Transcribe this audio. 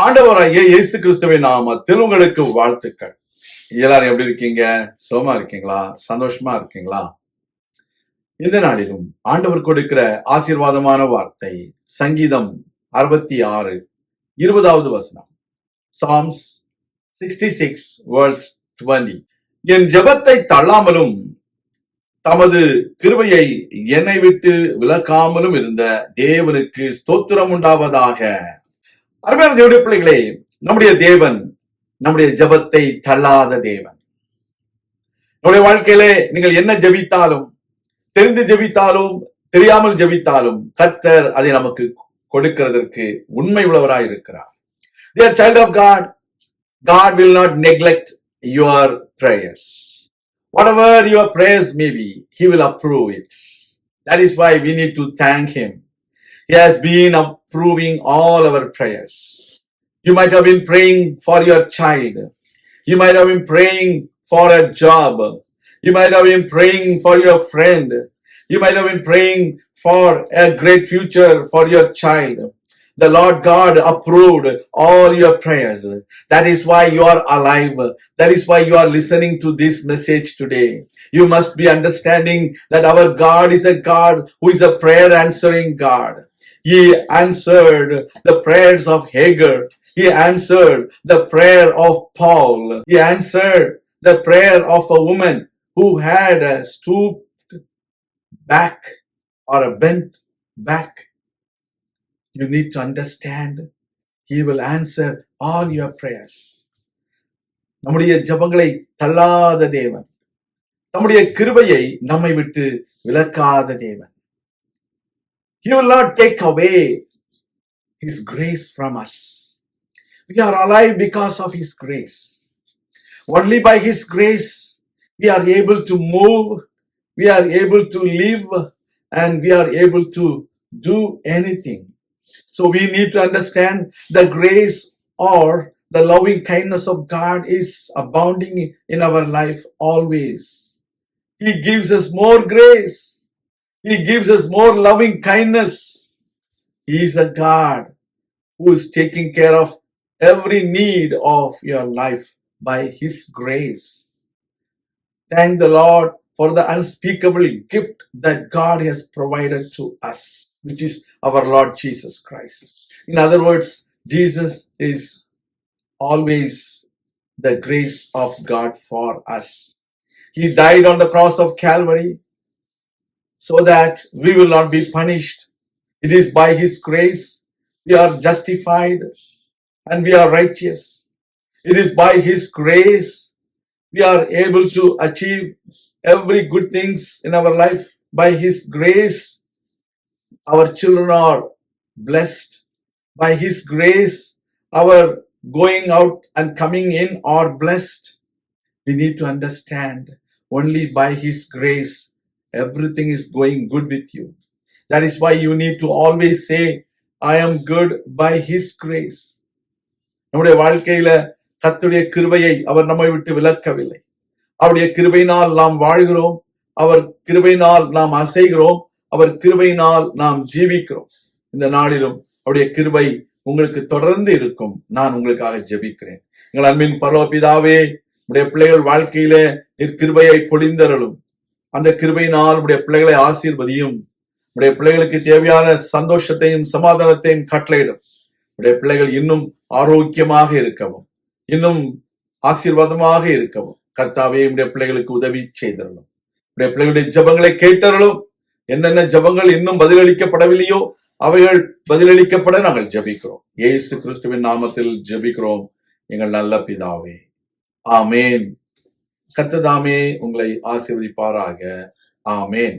ஆண்டவராகிய இயேசு கிறிஸ்துவின் நாமத்தில் உங்களுக்கு வாழ்த்துக்கள். எல்லாரும் எப்படி இருக்கீங்க? சுகமா இருக்கீங்களா? சந்தோஷமா இருக்கீங்களா? இந்த நாளிலும் ஆண்டவர் கொடுக்கிற ஆசீர்வாதமான வார்த்தை சங்கீதம் 66 20வது வசனம். Psalms 66 verse 20. என் ஜெபத்தை தள்ளாமலும் தமது கிருபையை என்னை விட்டு விலக்காமலும் இருந்த தேவனுக்கு ஸ்தோத்திரம் உண்டாவதாக. அருமையான தேவனுடைய பிள்ளைகளே, நம்முடைய தேவன் நம்முடைய ஜெபத்தை தள்ளாத தேவன். நம்முடைய வாழ்க்கையிலே நீங்கள் என்ன ஜெபித்தாலும், தெரிந்து ஜெபித்தாலும் தெரியாமல் ஜெபித்தாலும் கர்த்தர் அதை நமக்கு கொடுக்கிறதற்கு உண்மை உள்ளவராய் இருக்கிறார். Dear child of God, God will not neglect your prayers. Whatever your prayers may be, He will approve it. That is why we need to thank Him. He has been approving all our prayers. You might have been praying for your child. You might have been praying for a job. You might have been praying for your friend. You might have been praying for a great future for your child. The Lord God approved all your prayers. That is why you are alive. That is why you are listening to this message today. You must be understanding that our God is a God who is a prayer answering God. He answered the prayers of Hagar. He answered the prayer of Paul. He answered the prayer of a woman who had a stooped back or a bent back. You need to understand, He will answer all your prayers. நம்முடைய ஜெபங்களை தள்ளாத தேவன், நம்முடைய கிருபையை நம்மை விட்டு விலக்காத தேவன். He will not take away His grace from us. We are alive because of His grace. Only by His grace we are able to move, we are able to live, and we are able to do anything. So we need to understand the grace or the loving kindness of God is abounding in our life always. He gives us more grace. He gives us more loving kindness. He is a God who is taking care of every need of your life by His grace. Thank the Lord for the unspeakable gift that God has provided to us, which is our Lord Jesus Christ. In other words, Jesus is always the grace of God for us. He died on the cross of Calvary so that we will not be punished. It is by His grace we are justified and we are righteous. It is by His grace we are able to achieve every good things in our life. By His grace our children are blessed. By His grace our going out and coming in are blessed. We need to understand, only by His grace everything is going good with you. That is why you need to always say, I am good by His grace. நம்முடைய வாழ்க்கையில கர்த்தருடைய கிருபையை அவர் நம்மை விட்டு விலக்கவில்லை. அவருடைய கிருபையினால் நாம் வாழ்கிறோம். அவர் கிருபையினால் நாம் அசைகிறோம். அவர் கிருபையினால் நாம் ஜீவிக்கிறோம். இந்த நாளிலும் அவருடைய கிருபை உங்களுக்கு தொடர்ந்து இருக்கும். நான் உங்களுக்காக ஜெபிக்கிறேன். எங்கள் அன்பின் பரலோக பிதாவே, உடைய பிள்ளைகள் வாழ்க்கையிலே கிருபையை பொழிந்தருளும். அந்த கிருபையினால் உடைய பிள்ளைகளை ஆசீர்வதியும். உடைய பிள்ளைகளுக்கு தேவையான சந்தோஷத்தையும் சமாதானத்தையும் கட்டளையிடும். உடைய பிள்ளைகள் இன்னும் ஆரோக்கியமாக இருக்கவும், இன்னும் ஆசீர்வாதமாக இருக்கவும் கர்த்தாவே உடைய பிள்ளைகளுக்கு உதவி செய்தருளும். உடைய பிள்ளைகளுடைய ஜெபங்களை கேட்டருளும். என்னென்ன ஜெபங்கள் இன்னும் பதிலளிக்கப்படவில்லையோ அவைகள் பதிலளிக்கப்பட நாங்கள் ஜெபிக்கிறோம். இயேசு கிறிஸ்துவின் நாமத்தில் ஜெபிக்கிறோம் எங்கள் நல்ல பிதாவே, ஆமேன். கர்த்தர் தாமே உங்களை ஆசீர்வதிப்பாராக. ஆமேன்.